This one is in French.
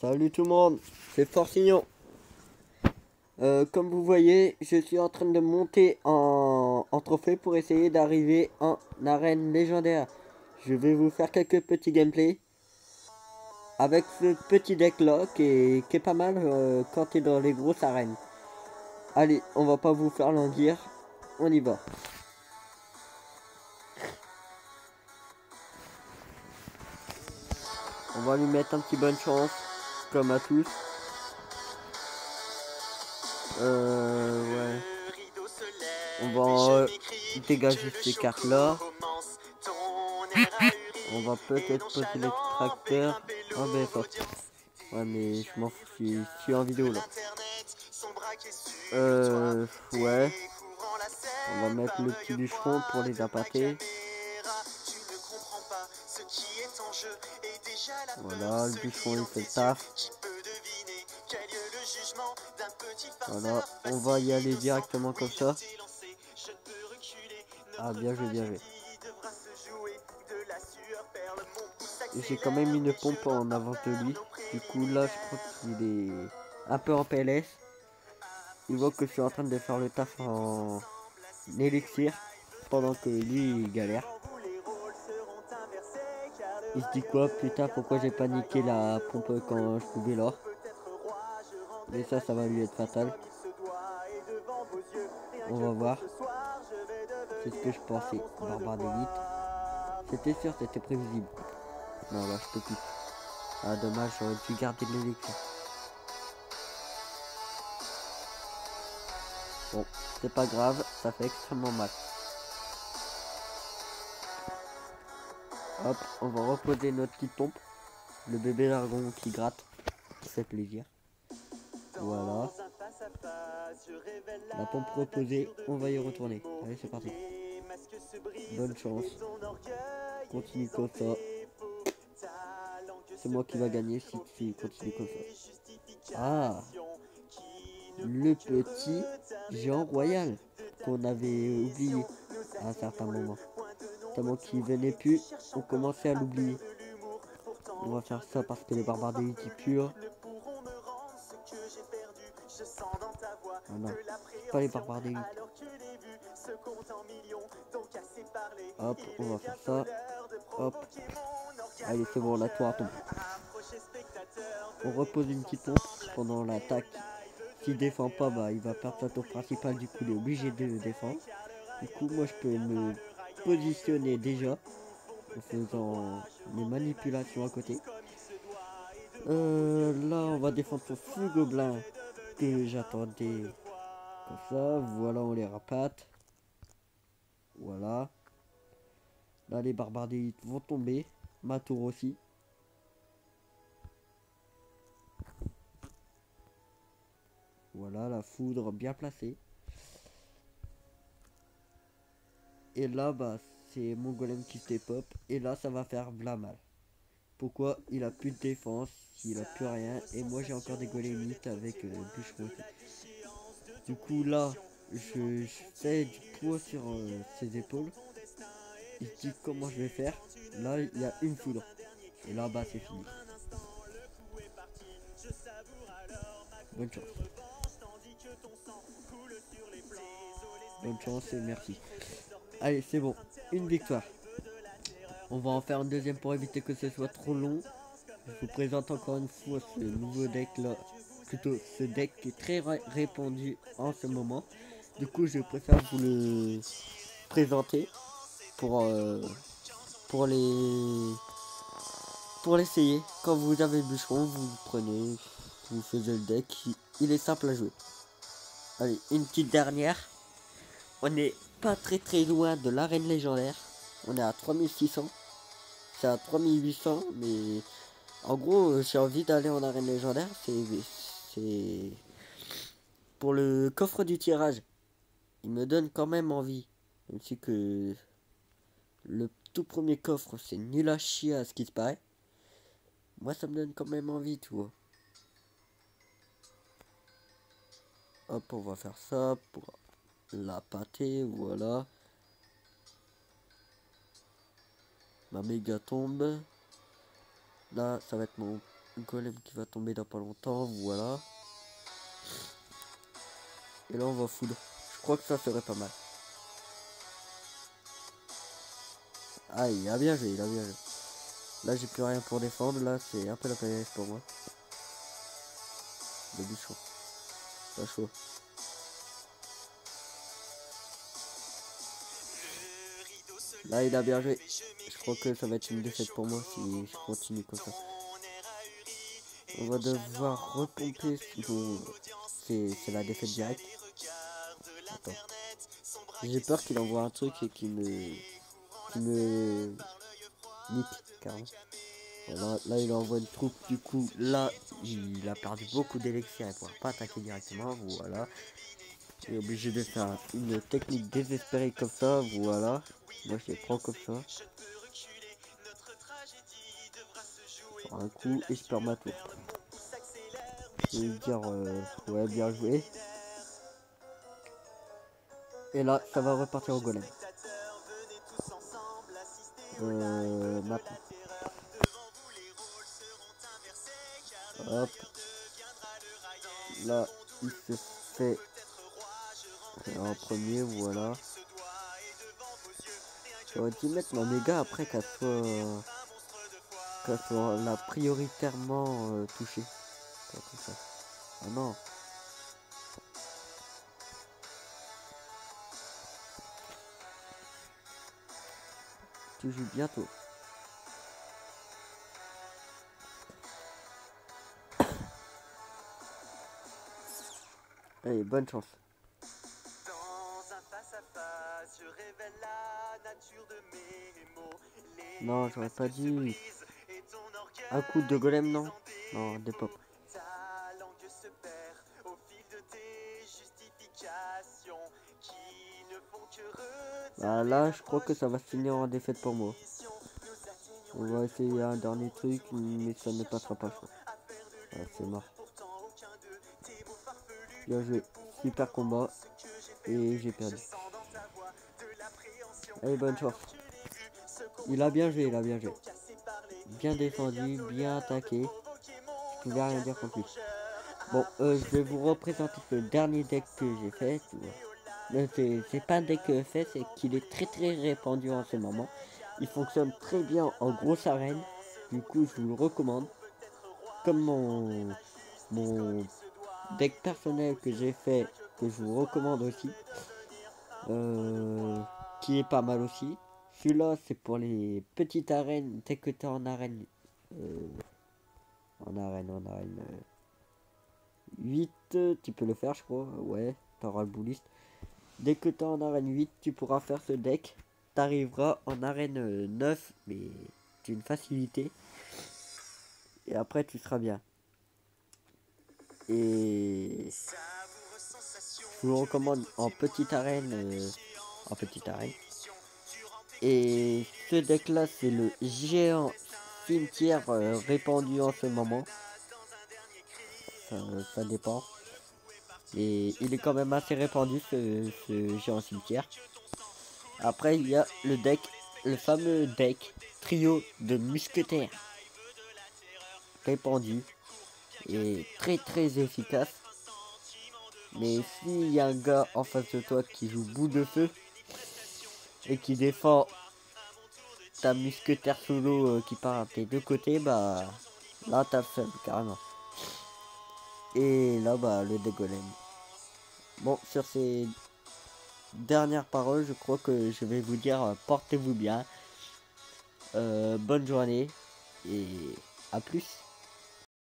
Salut tout le monde, c'est Forcignon. Comme vous voyez, je suis en train de monter en trophée pour essayer d'arriver en arène légendaire. Je vais vous faire quelques petits gameplays avec ce petit deck là qui est pas mal quand tu es dans les grosses arènes. Allez, on va pas vous faire languir, on y va. On va lui mettre un petit bonne chance, comme à tous. Ouais. On va dégager ces cartes là. On va peut-être poser l'extracteur. Ah ben ça. Ouais mais je m'en fous, je suis en vidéo là. Ouais. On va mettre le petit bûcheron pour les appâter. Voilà, le bûcheron il fait le taf. Voilà, on va y aller directement comme ça. Ah bien joué, bien joué. Et j'ai quand même une pompe en avant de lui. Du coup là je crois qu'il est un peu en PLS. Il voit que je suis en train de faire le taf en élixir pendant que lui il galère. Il se dit quoi? Putain, pourquoi j'ai paniqué la pompe quand je pouvais là? Mais ça va lui être fatal. On va voir. C'est ce que je pensais. Barbare d'élite. C'était sûr, c'était prévisible. Non, là, je peux plus. Ah, dommage, j'aurais dû garder de l'élixir. Bon, c'est pas grave, ça fait extrêmement mal. Hop, on va reposer notre petite pompe. Le bébé largon qui gratte. Ça fait plaisir. Voilà. La pompe reposée, on va y retourner. Allez, c'est parti. Bonne chance. Continue comme ça. C'est moi qui va gagner si tu continues comme ça. Ah, le petit géant royal qu'on avait oublié à un certain moment. Tellement qu'il venait plus, on commençait à l'oublier. On va faire ça parce que les barbares d'élite purs. Ah non, pas les barbares d'élite. Hop, on va faire ça. Hop. Allez, c'est bon, la tour tombe. On repose une petite pompe pendant l'attaque. S'il défend pas, bah il va perdre sa tour principale, du coup il est obligé de défendre. Du coup moi je peux me positionner déjà en faisant des manipulations à côté. Là on va défendre son fou gobelin que j'attendais comme ça. Voilà, on les rapate. Voilà. Là les barbares d'élite vont tomber. Ma tour aussi. Voilà, la foudre bien placée. Et là, bah, c'est mon golem qui step up. Et là, ça va faire bla mal. Pourquoi? Il a plus de défense, il a plus rien. Et moi, j'ai encore des golémites avec bûcheron. Du coup, là, je fais du poids sur ses épaules. Il se dit comment je vais faire. Là, il y a une foudre. Et là, bah, c'est fini. Bonne chance. Bonne chance et merci. Allez, c'est bon. Une victoire. On va en faire une deuxième pour éviter que ce soit trop long. Je vous présente encore une fois ce nouveau deck là. Plutôt ce deck qui est très répandu en ce moment. Du coup, je préfère vous le présenter pour, pour les pour l'essayer. Quand vous avez le bûcheron, vous prenez, vous faisiez le deck. Il est simple à jouer. Allez, une petite dernière. On n'est pas très loin de l'arène légendaire. On est à 3600. C'est à 3800, mais en gros, j'ai envie d'aller en arène légendaire. C'est pour le coffre du tirage. Il me donne quand même envie. Même si que le tout premier coffre, c'est nul à chier à ce qui se paraît. Moi, ça me donne quand même envie, tu vois. Hop, on va faire ça pour la pâtée, voilà. Ma méga tombe. Là, ça va être mon golem qui va tomber dans pas longtemps, voilà. Et là on va foudre. Je crois que ça serait pas mal. Ah, il a bien joué, il a bien joué. Là j'ai plus rien pour défendre, là c'est un peu la PLS pour moi. Le bûcheron. Pas chaud. Là il a bien joué. Je crois que ça va être une défaite pour moi si je continue comme ça. On va devoir repomper, sinon c'est la défaite directe. Attends. J'ai peur qu'il envoie un truc et qu'il me nique carrément. Voilà, là il envoie une troupe, du coup là il a perdu beaucoup d'élixir, il ne pourra pas attaquer directement, voilà. Il est obligé de faire une technique désespérée comme ça, voilà. Moi je les prends comme ça. Sur un coup et je perds ma tour. Je vais dire ouais, bien joué. Et là ça va repartir au golem. Maintenant. Hop. Là il se fait en premier, voilà. J'aurais dû mettre ma méga après qu'elle soit la prioritairement touchée. Comme ça. Ah non. Tu joues bientôt. Allez, bonne chance. Non, j'aurais pas dit. Un coup de golem, non. Non, des pop. Bah là, je crois que ça va finir en défaite pour moi. On va essayer un dernier truc, mais ça ne passera pas. Ouais, c'est mort. Bien joué. Super combat. Et j'ai perdu. Allez, bonne chance. Il a bien joué, il a bien joué. Bien défendu, bien attaqué. Je pouvais rien dire contre lui. Bon, je vais vous représenter le dernier deck que j'ai fait. C'est pas un deck fait, c'est qu'il est très répandu en ce moment. Il fonctionne très bien en grosse arène. Du coup, je vous le recommande. Comme mon deck personnel que j'ai fait, que je vous recommande aussi. Qui est pas mal aussi. Celui-là, c'est pour les petites arènes. Dès que tu es en arène. En arène 8, tu peux le faire, je crois. Ouais, tu auras le bouliste. Dès que tu es en arène 8, tu pourras faire ce deck. Tu arriveras en arène 9, mais d'une facilité. Et après, tu seras bien. Et je vous recommande en petite arène. Et ce deck là, c'est le géant cimetière répandu en ce moment. Ça dépend. Et il est quand même assez répandu ce géant cimetière. Après il y a le fameux deck trio de mousquetaires répandu et très efficace. Mais s'il y a un gars en face de toi qui joue bout de feu et qui défend ta mousquetaire solo qui part à tes deux côtés, bah là t'as le seum carrément. Et là bah le dégolem. Bon, sur ces dernières paroles, je crois que je vais vous dire portez-vous bien. Bonne journée et à plus.